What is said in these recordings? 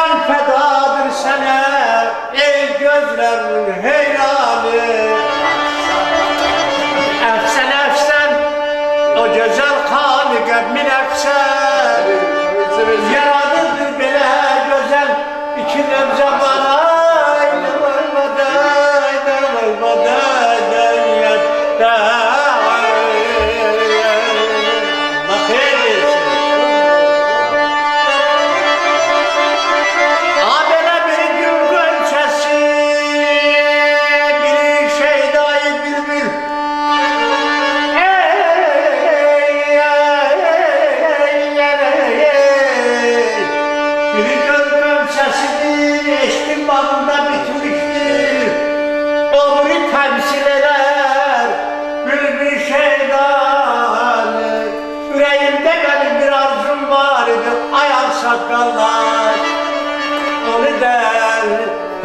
can fedadır sana, ey gözlerimin heyranı. Efsen efsen, o güzel kanı gebmin efsen. Yaradıdır bile güzel, iki nebze bana. Sakallar onu der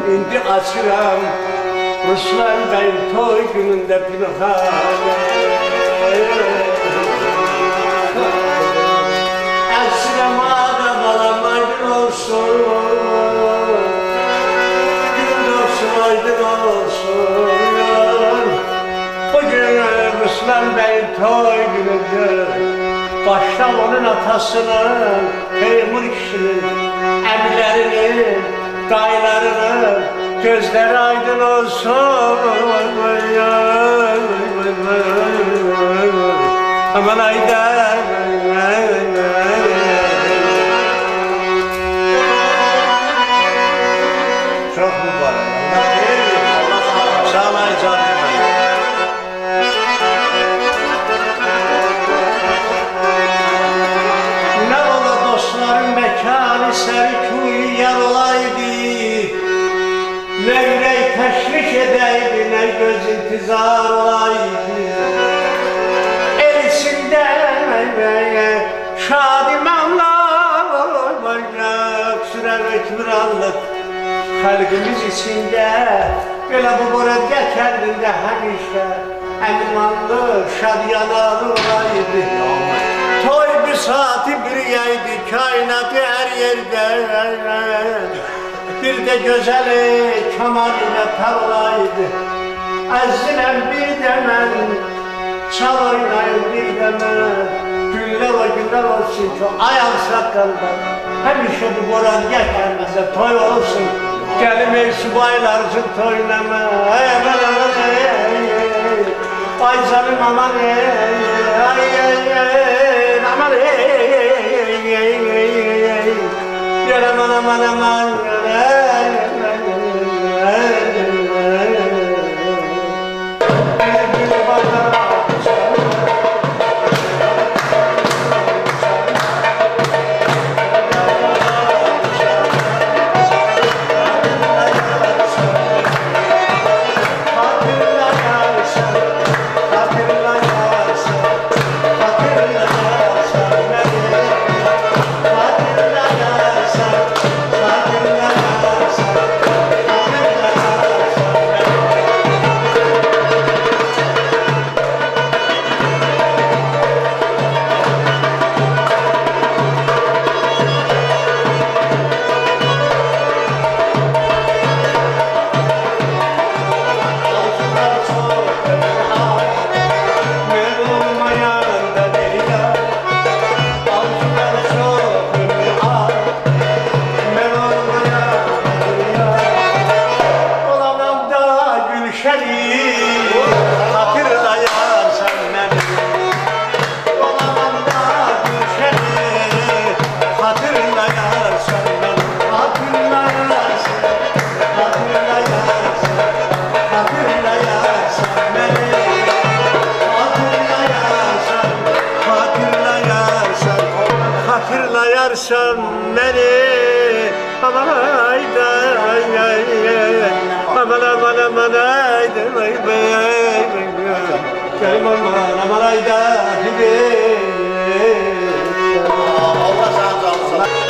indi açıram Ruslan Bey toy gününde pinhane Esremada balam aydın olsun gün olsun aydın olsun bugün Ruslan Bey toy günüdür başta onun atasının, Teymur kişinin, emilerinin, dayılarının gözleri aydın olsun. Aman ayda. Çok mübarek. Sağ olun canım. Serkuy yer olaydı, ne yürek teşvik edeydi, ne göz intizar olaydı. El içinde şadimanlar sürerek bir anlık halkımız içinde böyle bu borezge kendinde hemişe emimanlı şadiyanalı olaydı. Toy bir saati bir yaydı, kainatı her yerde. Bir de güzeli kemanıyla tarlaydı. Əzzinəm bir demen, çal oynayın bir demen. Güller o güller olsun ki ayağım sakallar. Hemişe bu boran gelmezse toy olsun. Gelim ey subaylarcın toynama. Ay canım aman aman aman aman aman hatırlayarsan beni aman ayda aman aman aman ayda kerim aman ayda gibi. Allah sana sağlık.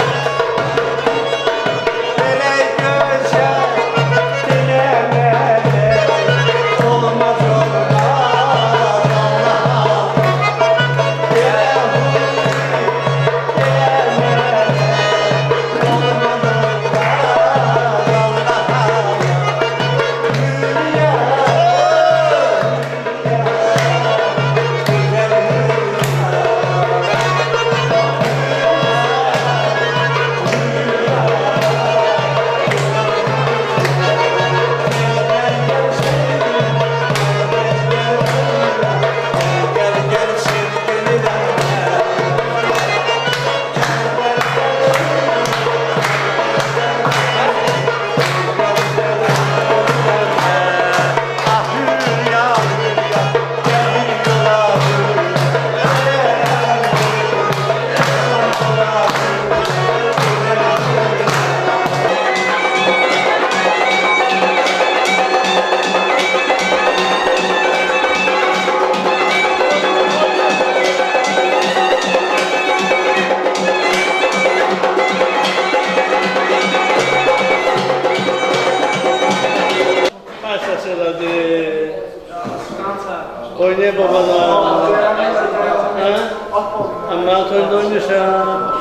hadi. Oynaya babalar. Ha? Ama oyunda oynayacağım.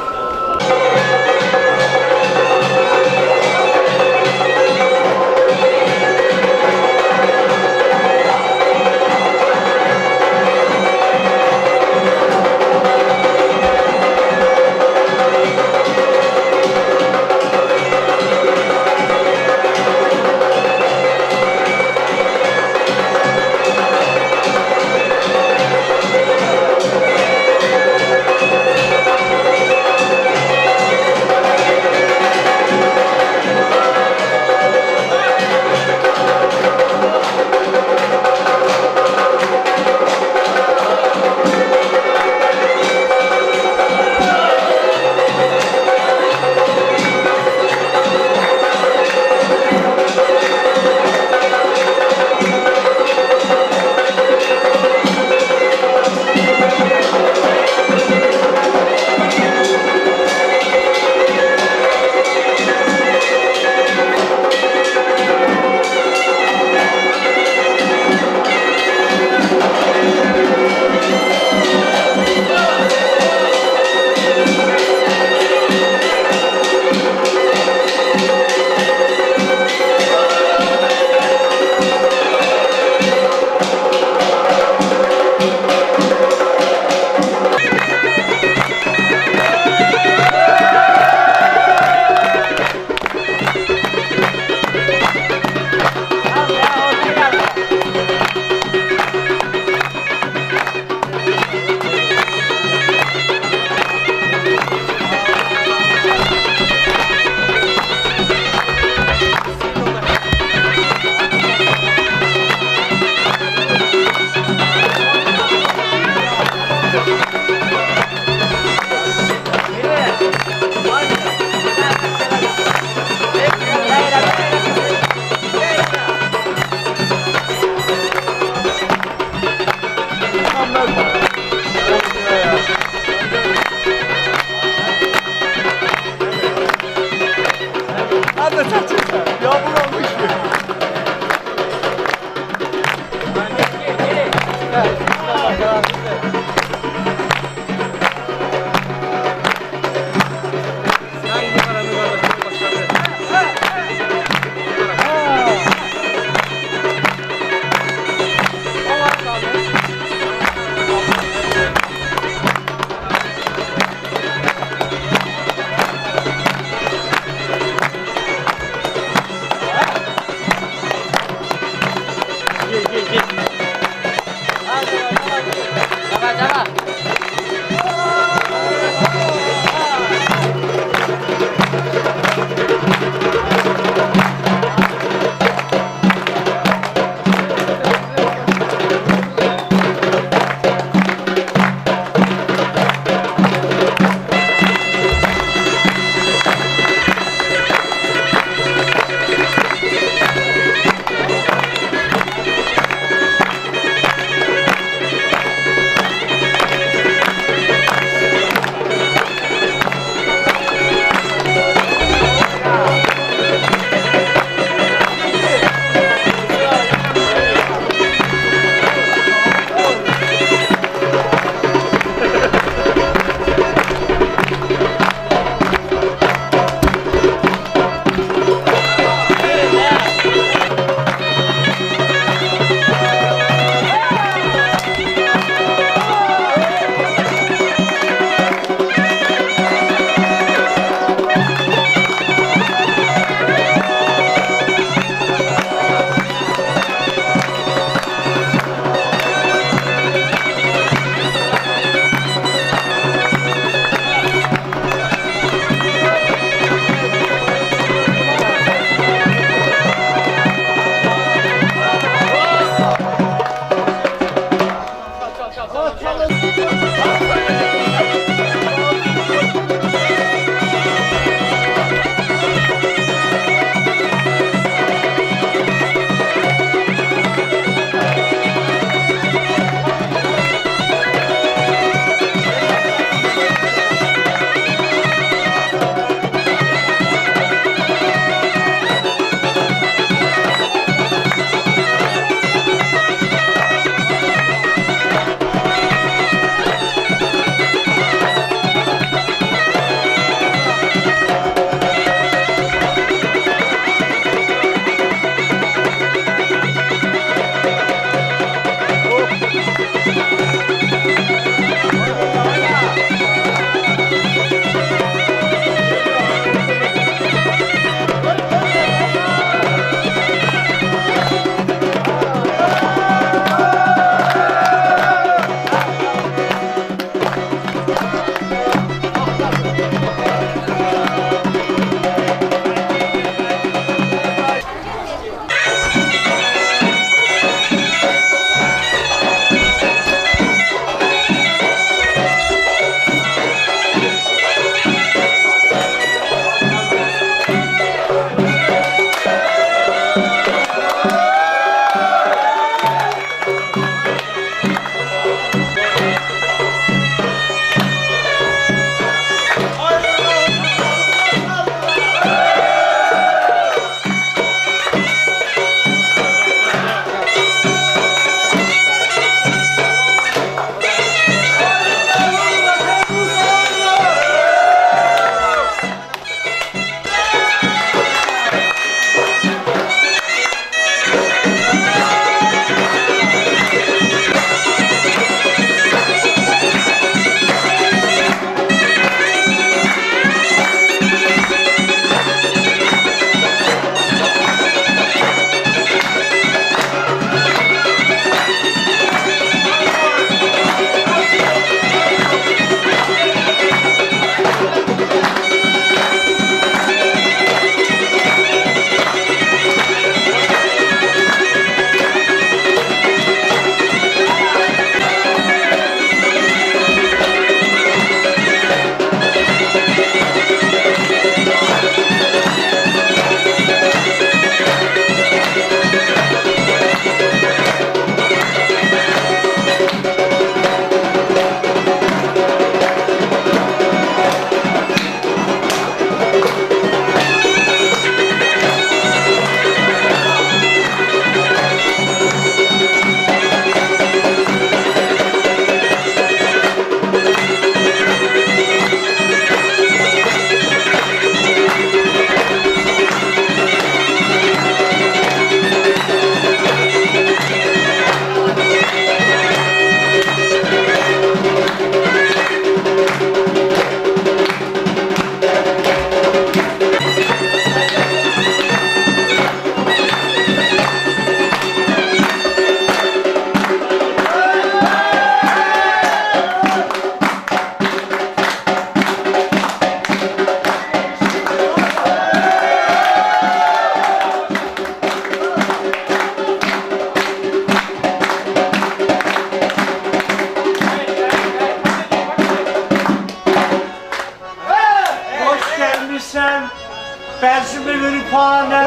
bezmi ürpane.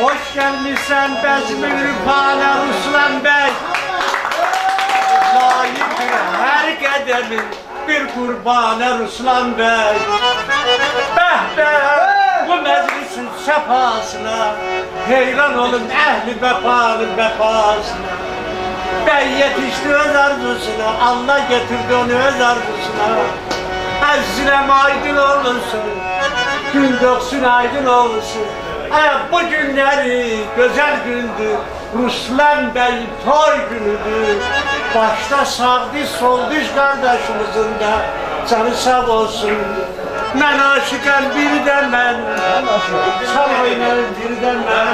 Hoş gelmişsen bezmi ürpane Ruslan Bey. Layıktır her kademin bir kurbana Ruslan Bey. Beh be bu meclisin sefasına, heyran olun ehli vefanın vefasına. Ben yetişti öz arzusuna, Allah getirdi onu öz arzusuna. Ezzinem aydın olursun, gün döksün aydın olursun. Bu günleri güzel gündü, Ruslan Bey toy günüdür. Başta sağ diş sol diş kardeşimizin de canı sağ olsun. Ben aşıkan birden ben, çal oynarım birden ben.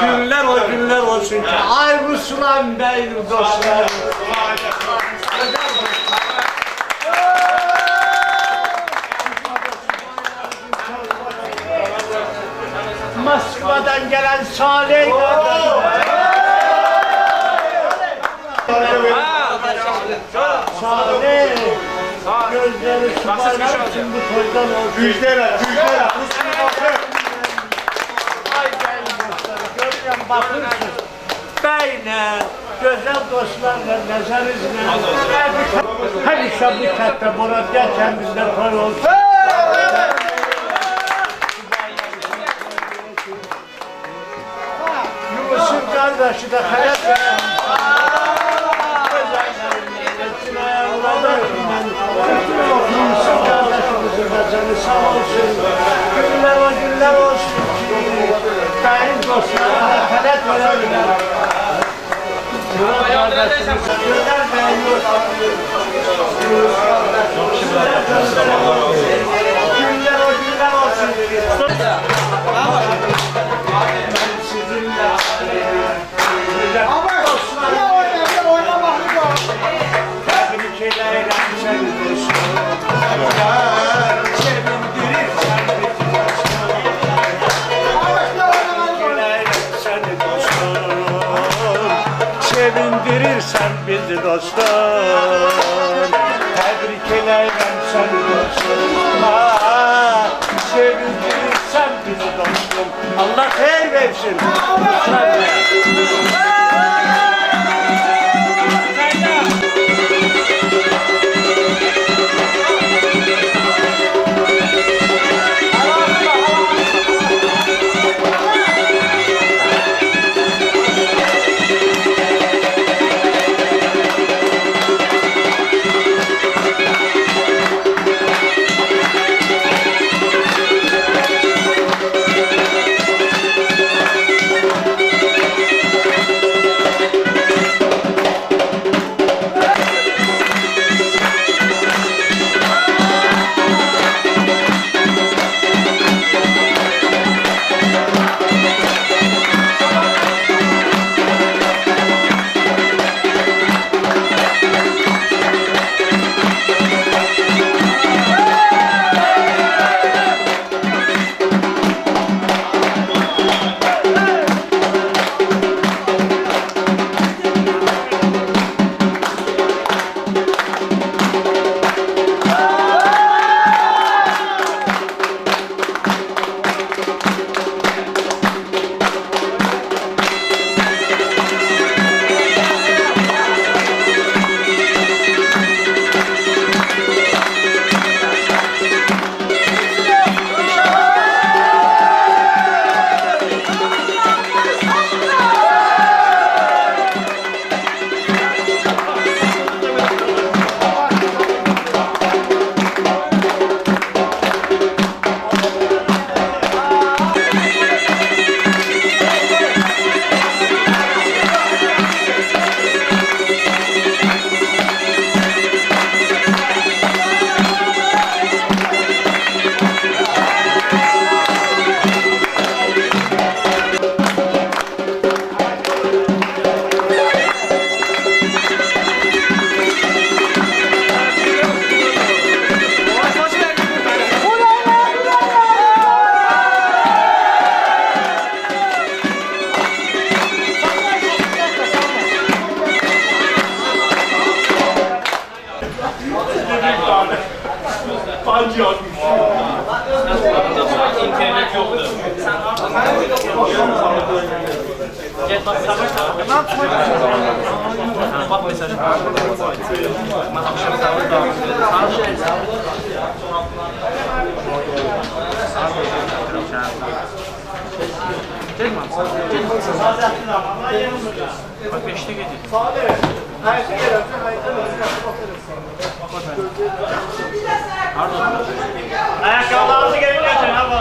Günler o günler olsun ki, ay Ruslan Bey dostlar. Moskva'dan gelen Salih Salih gözleri sıfırlar şimdi toydan olsun. Müjdeler. Ay bey dostları görüyorum bakırsın. Beyne, güzel dostlarla nezerinizle her işe bir katta Murat gel kendinde toy olsun. Yusuf kardeşi de hayat veren. Yusuf kardeşimizin de canı sağ olsun. Günler o günler olsun ki benim dostlarına hayat verenler. Murat kardeşimiz günler beğeniyor. Günler o günler olsun. Sevindirirsen bizi dostum, tebrik ederim seni dostum. Sevindirirsen bizi dostum, Allah hayır versin. Pancak. İnternet yoktu. Gel bak sabah bak mesela. Bak 5'te gidiyor. Ayakkabılarınızı gelin getirin abi.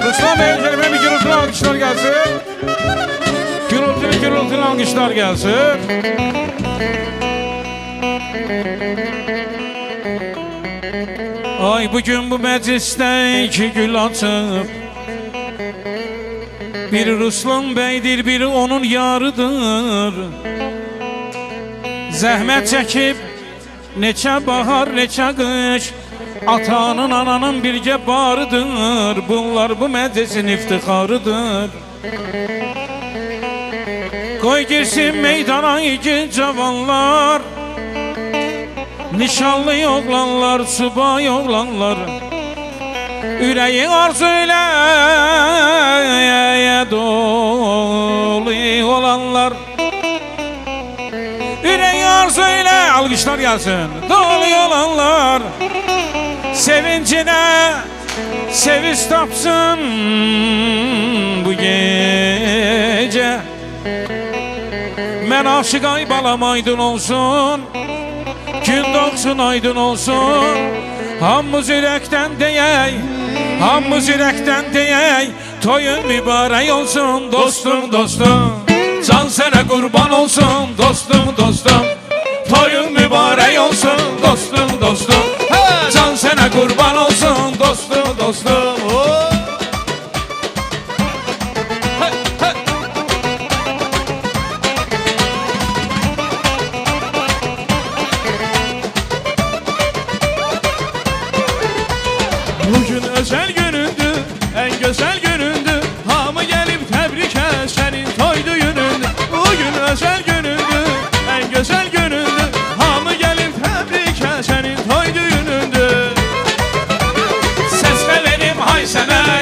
Ruslan Bey, üzerime bir gürültülü alkışlar gelsin. Gürültülü alkışlar gelsin. Ay bugün bu mecliste iki gül açıp, biri Ruslan Bey'dir, biri onun yarıdır. Zəhmət çəkib neçə bahar, neçə qış, atanın, ananın birgə barıdır. Bunlar bu məclisin iftixarıdır. Qoy girsin meydana iki cavanlar, nişanlı oğlanlar, subay oğlanlar, ürəyi arzu ilə dolu olanlar, ürəyi arzu ilə, alqışlar gəlsin, dolu olanlar, sevincinə seviş tapsın bu gecə. Mən aşık ay balam aydın olsun, gün doğsun aydın olsun. Hamımız ürəkdən deyək, hamımız ürəkdən deyək, toyun mübarək olsun dostum, dostum. Can sənə qurban olsun dostum, dostum. Toyun mübarək olsun dostum, dostum. Can sənə qurban olsun dostum, dostum. Bugün özel günündür, en güzel günündür. Hamı gelip tebrike senin toy düğünündür. Bugün özel günündür, en güzel günündür. Hamı gelip tebrike senin toy düğünündür. Səs verim hay sənə,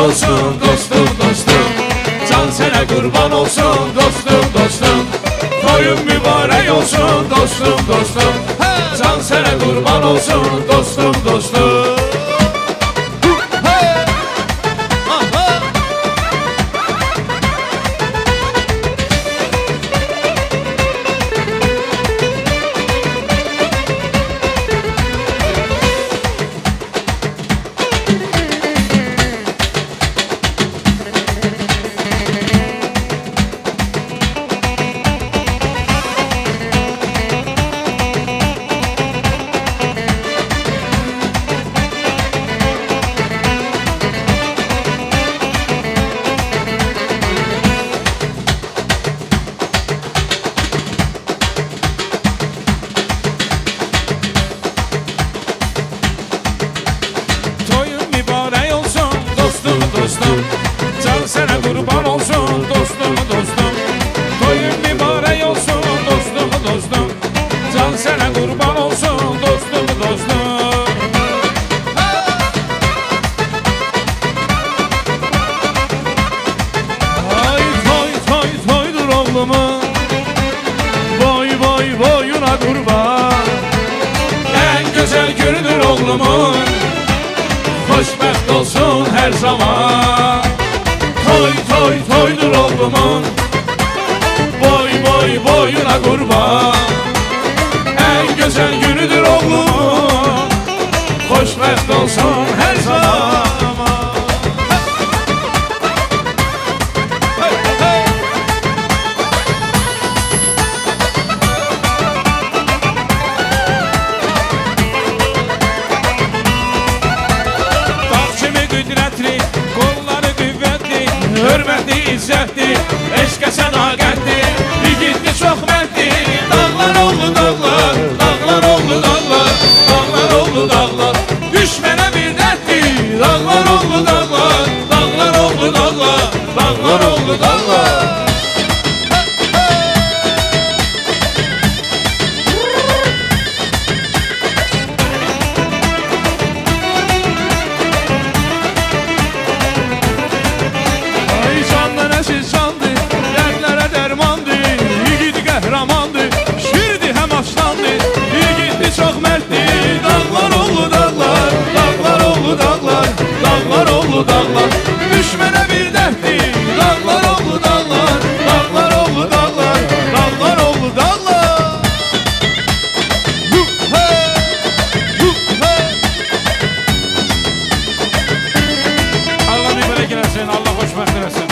olsun dostum dostum. Can sənə qurban olsun dostum dostum. Toyun mübarək olsun dostum dostum. Can sənə qurban olsun dostum dostum. Toyun mübarək olsun dostum dostum. Can sənə qurban olsun dostum dostum. Toyun mübarək olsun dostum dostum. Can sənə qurban olsun dostum dostum. Ay toy toy toydur oğlumun. Boy boy boyuna kurban. En güzel günüdür oğlumun. Xoşbəxt olsun hər zaman. Toy toy toydur oğlumun. Boy boy boyuna qurban. En güzel günüdür oğlumun. Xoşbəxt olsun hər zaman. Dağ kimi qüdrətli, qolları qüvvətli, hörmətli, izzətli, eşqə sədaqətli, igidli, çox mərdli. Dağlar oldu dağlar, dağlar oldu dağlar, dağlar oldu dağlar, düşmənə bir dərdli. Dağlar oldu dağlar, dağlar oldu dağlar, dağlar oldu dağlar. Ay candan əziz candır, dərdlərə dərmandır. Yiğit qəhrəmandır, şirdir həm aslandır. Yiğitli çox mərddir. Dağlar oldu dağlar, dağlar oldu dağlar, dağlar oldu dağlar, düşmənə bir dərddir. Dağlar oldu dağlar, dağlar oldu dağlar, dağlar oldu dağlar. Hu hey, hu hey. Allah mübarək eləsin, Allah xoşbəxt eləsin.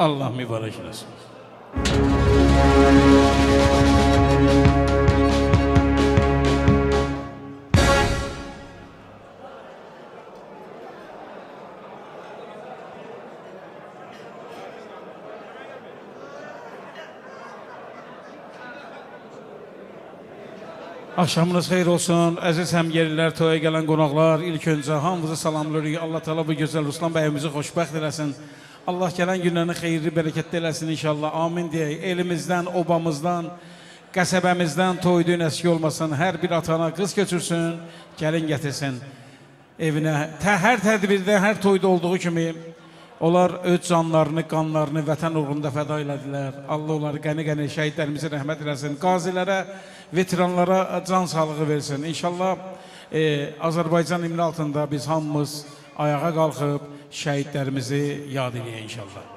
Allah mübarək eləsin. Axşamınız xeyir olsun, əziz həmyerlilər, toya gələn qonaqlar. İlk öncə hamınızı salamlayırıq. Allah Teala bu gözəl Ruslan bəyimizi xoşbəxt eləsin. Allah gələn günlərini xeyirli, bərəkətli eləsin inşallah. Amin deyək. Elimizdən, obamızdan, qəsəbəmizdən toyduğun əski olmasın. Hər bir atana qız götürsün, gəlin gətirsin evinə. Hər tədbirdə, hər toyda olduğu kimi onlar öz canlarını, qanlarını vətən uğrunda fəda elədilər. Allah onları qəni-qəni şəhidlərimizi rəhmət eləsin. Qazilərə, veteranlara can sağlığı versin. İnşallah Azərbaycan himni altında biz hamımız ayağa qalxıb şəhidlərimizi yad edək inşallah.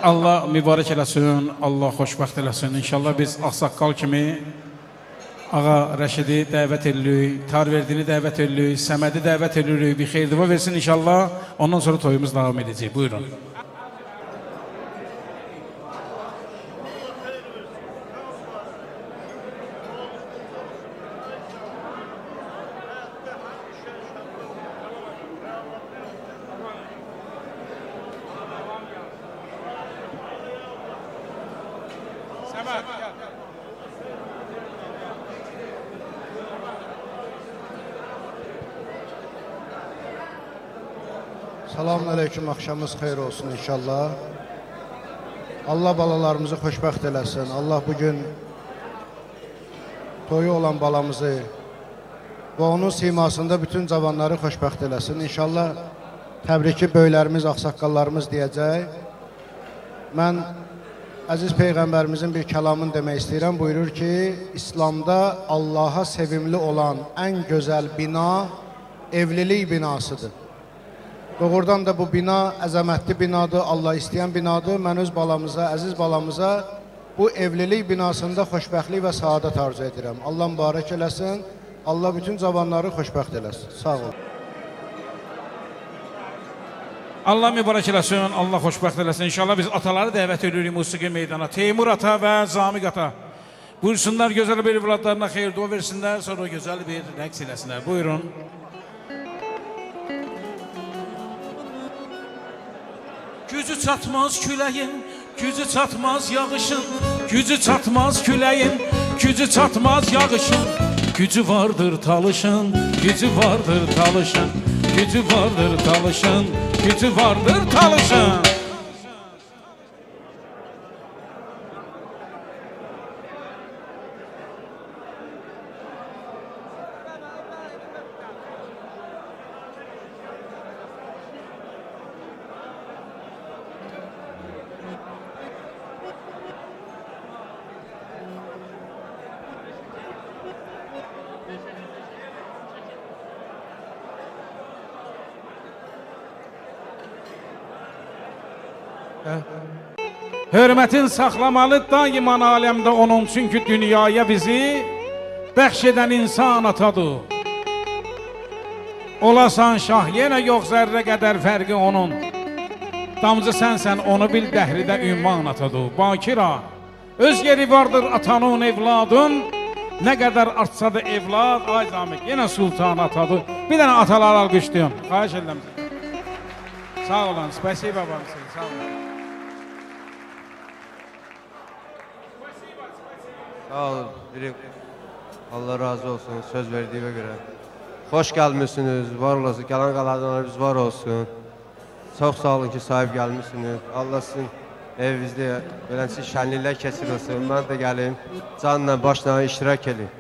Allah mübarək eləsin, Allah xoşbəxt eləsin. İnşallah biz ağsaqqal kimi Ağa Rəşidi dəvət edirik, Tarverdini dəvət edirik, Səmədi dəvət edirik, bir xeyir dua versin inşallah. Ondan sonra toyumuz davam edəcək. Buyurun. Selamun aleyküm, axşamınız xeyir olsun inşallah. Allah balalarımızı xoşbəxt eləsin. Allah bugün toyu olan balamızı və onun simasında bütün cavanları xoşbəxt eləsin. İnşallah təbriki böylərimiz, ağsaqqallarımız deyəcək. Mən əziz Peyğəmbərimizin bir kəlamını demək istəyirəm. Buyurur ki, İslamda Allaha sevimli olan ən gözəl bina evlilik binasıdır. Doğrudan da bu bina əzəmətli binadır, Allah istəyən binadır. Mən öz balamıza, əziz balamıza bu evlilik binasında xoşbəxtlik və saadət arzu edirəm. Allah mübarək eləsin, Allah bütün cavanları xoşbəxt eləsin. Sağ olun. Allah mübarək eləsin, Allah xoşbəxt eləsin. İnşallah biz ataları dəvət edirik musiqi meydana. Teymur ata və Zamiq ata. Buyursunlar, gözəl bir evladlarına xeyir dua versinlər, sonra gözəl bir rəqs eləsinlər. Buyurun. Gücü çatmaz küləyin, gücü çatmaz yağışın, gücü çatmaz küləyin, gücü çatmaz yağışın. Gücü vardır talışın, gücü vardır talışın, gücü vardır talışın, gücü vardır talışın. Hürmətin saxlamalı daiman aləmdə onun, çünki dünyaya bizi bəxş edən insan atadır. Olasan şah, yenə yox zərrə qədər fərqi onun. Damcı sənsən, onu bil, dəhridə ünvan atadı. Bakira, öz yeri vardır atanın, evladın. Nə qədər artsa da evlad, ay Zamik, yenə sultan atadı. Bir dənə atalar alqışlayın. Xahiş edirəm. Sağ olun, spasiba babam, sağ olun. Sağ olun. Allah razı olsun söz verdiğime göre. Hoş gelmişsiniz, var olasın. Gelen qalanlarınız var olsun. Çok sağ olun ki sahip gelmişsiniz. Allah sizin evinizde beləsi şənliklər keçirilsin. Ben de geleyim, canla başla iştirak edeyim.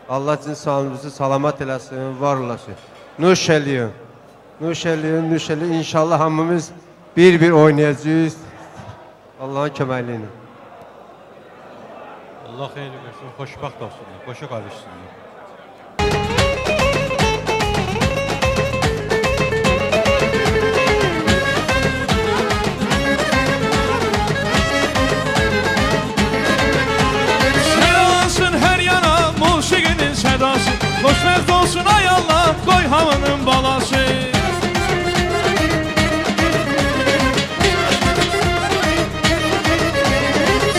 Allah sizin sağlığınızı salamat eləsin, var olasın. Nuş eləyin. Nuş eləyin, nuş eləyin. İnşallah hamımız bir oynayacağız. Allah'ın köməkliğini. Allah xeyirli versin, xoşbəxt olsunlar, qoşa qarışsınlar. Selansın her yana musiqinin sədası. Xoşməzd olsun ay Allah, qoy havanın balası.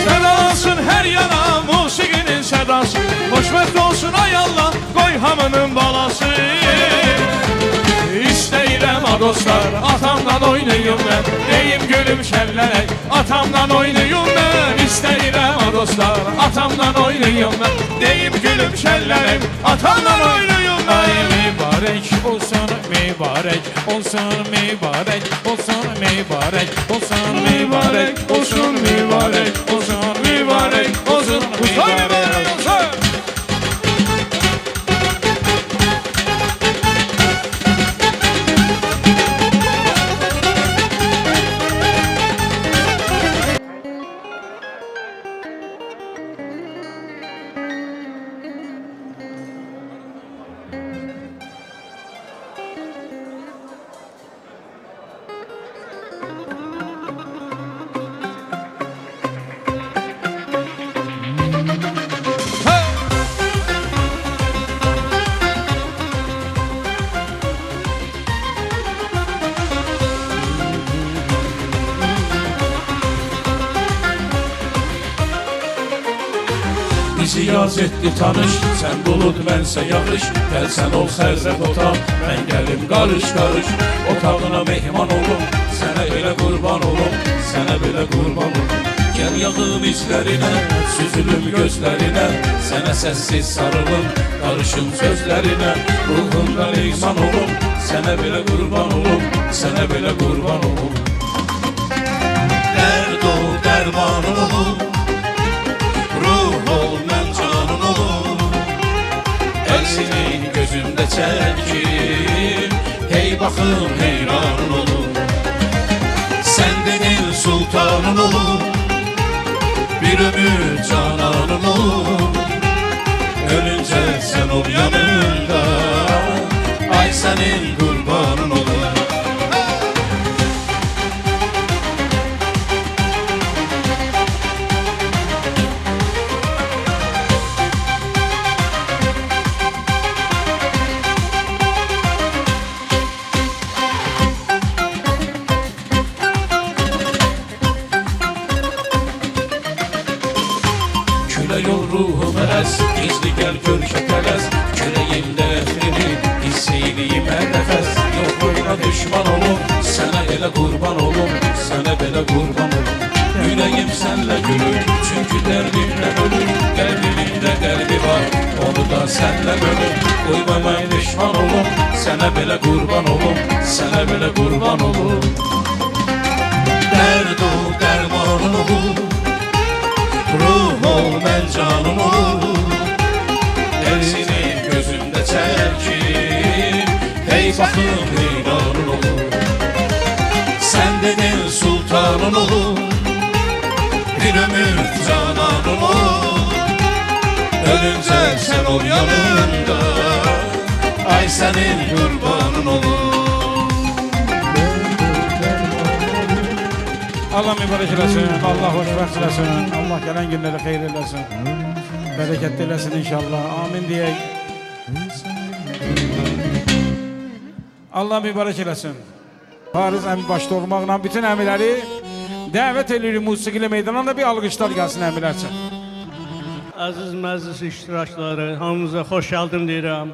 Selansın her yana musiqinin sədası. Xoşməzd olsun ay Allah, qoy hamının balası. İstəyirəm a dostlar, atamdan oynayım mən. Deyim gülüm şəllələk, atamdan oynayım mən. İstəyirəm a dostlar, atamdan oynayım mən. Deyim gülüm şəllələk, atamdan oynayım mən. Ay mübarək olsun, mübarək olsun, mübarək olsun, mübarək olsun, mübarək olsun, mübarək olsun, mübarək olsun, mübarək olsun. Bizi yaz etdi tanış, sən bulud mənsə yağış. Gəl sən ol xərzət otaq, mən gəlim qarış qarış. Otağına mehman olum, sənə belə qurban olum, sənə belə qurban olum. Gəl yağım izlərinə, süzülüm gözlərinə, sənə səssiz sarılım, qarışım sözlərinə. Ruhumda leysan olum, sənə belə qurban olum, sənə belə qurban olum. Dərd ol, dərmanım olum, ruh ol, mən canın olum. Əksini gözümdə çəkim, hey baxım heyranın olum. Sən dedin sultanın olum, bir ömür cananın olum. Ölüncə sən ol yanımda, ay sənin qurbanın olum. Yol ruhumu əz, gizli gəl gör şəkələz. Kürəyimdə əfrini, hiss eyliyim hər nəfəs. Yox boyuna düşman olum, sənə elə qurban olum, sənə belə qurban olum. Ürəyim sənlə gülür, çünki dərdimlə ölür. Qəlbimdə qəlbi var, onu da sənlə bölür. Qoyma mən düşman olum, sənə belə qurban olum, sənə belə qurban olum. Dərd ol, dərmanın olum, ruh ol, mən canım ol. Əksini gözümdə çəkim, hey baxım heyranın ol. Sən dedin sultanın ol, bir ömür cananın ol. Ölüncə sən ol yanımda, ay sənin qurbanın ol. Allah mübarək eləsin, Allah xoşbəxt eləsin, Allah gələn günləri xeyir eləsin, bərəkətli eləsin inşallah, amin deyək. Allah mübarək eləsin. Fariz əmi başda olmaqla bütün əmiləri dəvət edirik musiqili meydana da bir alqışlar gəlsin əmilər üçün. Əziz məclis iştirakçıları, hamınıza xoş gəldim deyirəm.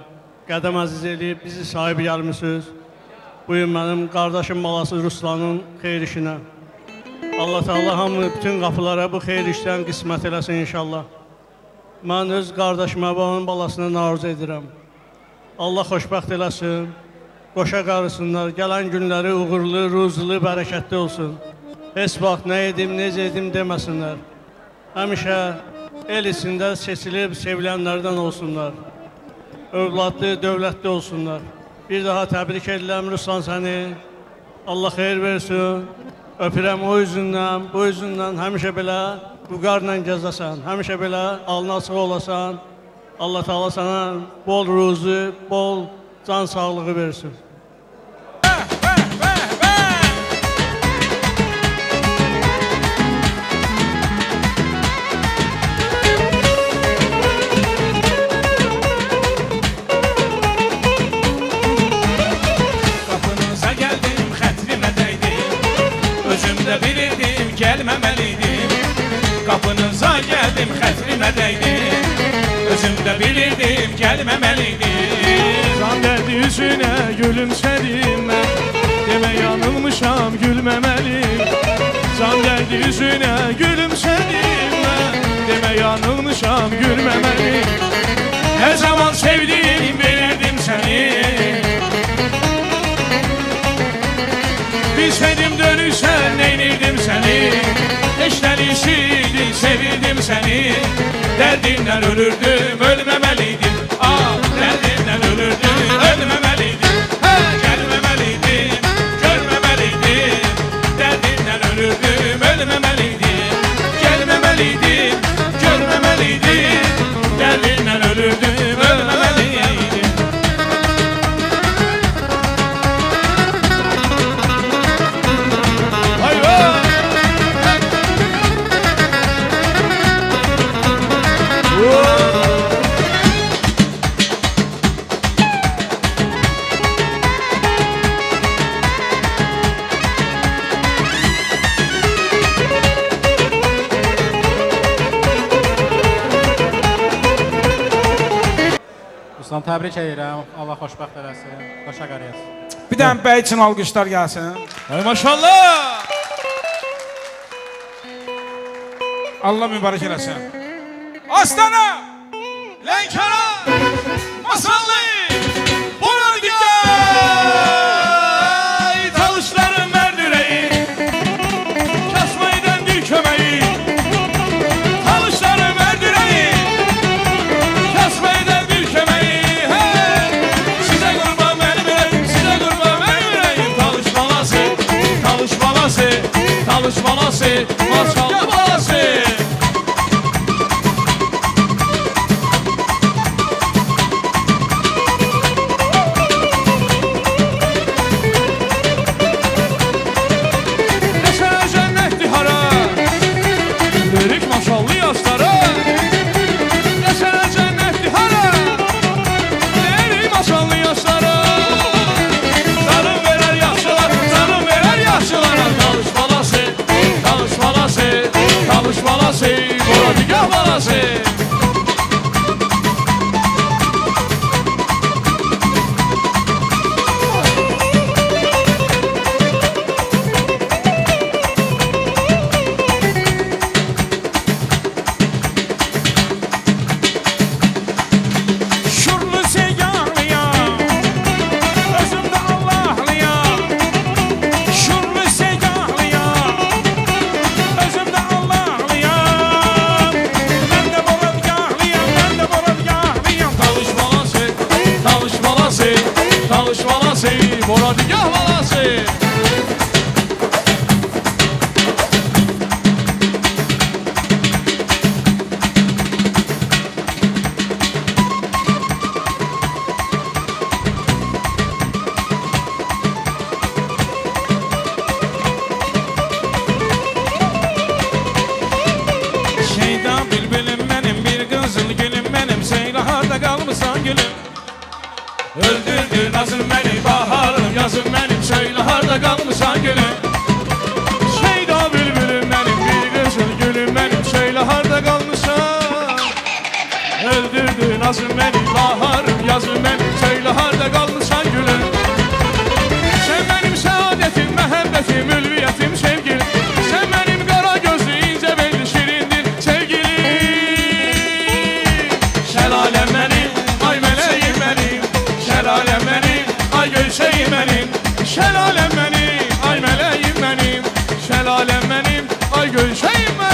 Qədəm əziz eləyib bizi sahib gəlmişsiniz. Bugün mənim qardaşım balası Ruslanın xeyir işinə. Allah Teala hamı bütün qapılara bu xeyir işdən qismət eləsin inşallah. Mən öz qardaşıma və onun balasına naruz edirəm. Allah xoşbəxt eləsin, qoşa qarısınlar, gələn günləri uğurlu, ruzlu, bərəkətli olsun. Heç vaxt nə edim, necə edim deməsinlər. Həmişə el içində seçilib, sevilənlərdən olsunlar. Övladlı, dövlətli olsunlar. Bir daha təbrik edirəm Ruslan səni. Allah xeyir versin. Öpürəm o üzündən, bu üzündən həmişə belə vüqarla gəzəsən, həmişə belə alnı açıq olasan. Allah Teala sana bol ruzu, bol can sağlığı versin. Kapınıza geldim, xətrimə dəydim, özümdə bilirdim, gəlməməliydim. Kapınıza geldim, xətrimə dəydim, özümdə bilirdim, gəlməməliydim. Can dərdi yüzünə gülümsədim mən, demə yanılmışam gülməməliyim. Can dərdi yüzünə gülümsədim mən, demə yanılmışam gülməməliyim. Hər zaman sevdim, bilirdim səni. Bilsədim dönürsən, neynirdim səni. Eşlənişiydi, sevirdim səni. Dərdindən ölürdüm, ölməməliydim. Dərdindən ölürdüm, ölməməliydim. Gəlməməliydim, görməməliydim. Dərdindən ölürdüm, ölməməliydim. Gəlməməliydim, görməməliydim. Dərdindən ölürdüm, ölməməliydim. Ruslan, təbrik edirəm. Allah xoşbəxt eləsin. Xoşa qarayasın. Bir dənə bəy üçün alqışlar gəlsin. Ay maşallah. Allah mübarək eləsin. Astana! Lənkəra, Masallı, Boradigay, talışların mərdürəyi, kəsməydən dil köməyi, talışların mərdürəyi, kəsməydən dil köməyi, sizə qurban mənim ürəyim, sizə qurban mənim ürəyim, talış balası, talış balası, talış balası, maşallah balası. Maşallı yaşlara, yaşara cənnətli hara, verir maşallı yaşlara. Canım verər yaşlılar, canım verər yaşlılara. Talış balası, talış balası, talış balası, Boradigah balası. Talış balası, Boradigah balası. Şeyda bülbülüm benim, bir kızıl gülüm benim. Seylaharda kalmışsan gülüm. Öldürdü nazım beni, baharım öldürdü nazım beni baharım yazım beni söyle harda kalmışsan gülüm. Sen benim saadetim, məhəbbətim, ülviyyətim, sevgilim. Sen benim qara gözlü, incə belli, şirindir sevgilim. Şəlaləm mənim, ay mələyim mənim. Şəlaləm mənim, ay göyçəyim mənim. Şəlaləm mənim, ay mələyim mənim. Şəlaləm mənim, ay göyçəyim mənim.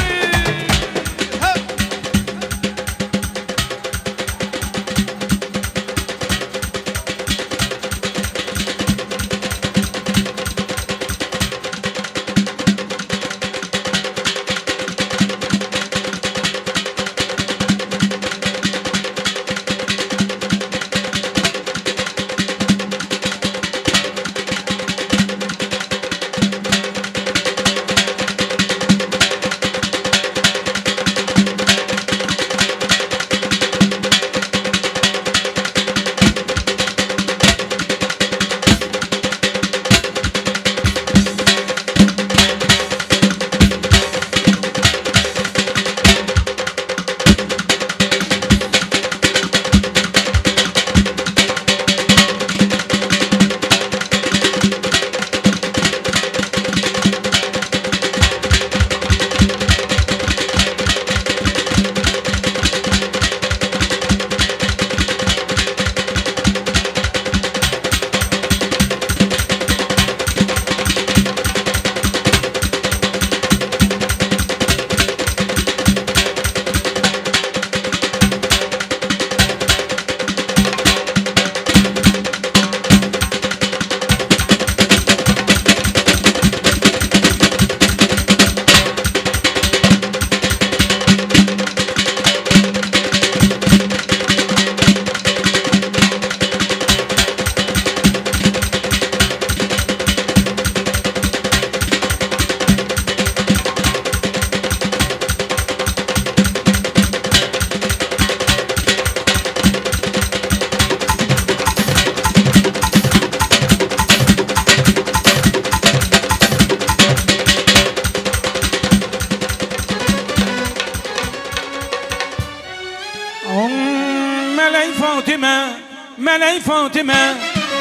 Melek Fatime,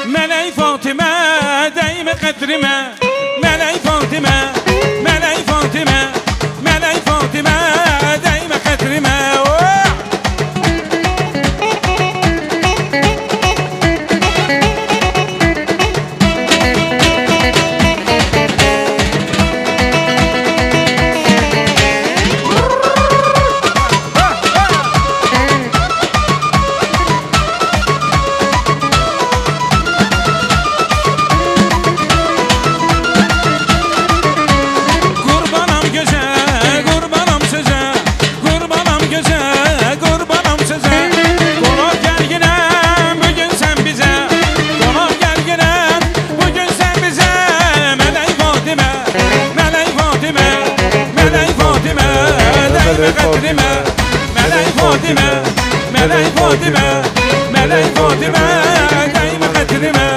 Melek Fatime, değme kadrime. Melek Fatime, Melek Fatime, Melek Fatime, değme kadrime. Melek Fatime, Melek Fatime, değme kadrime.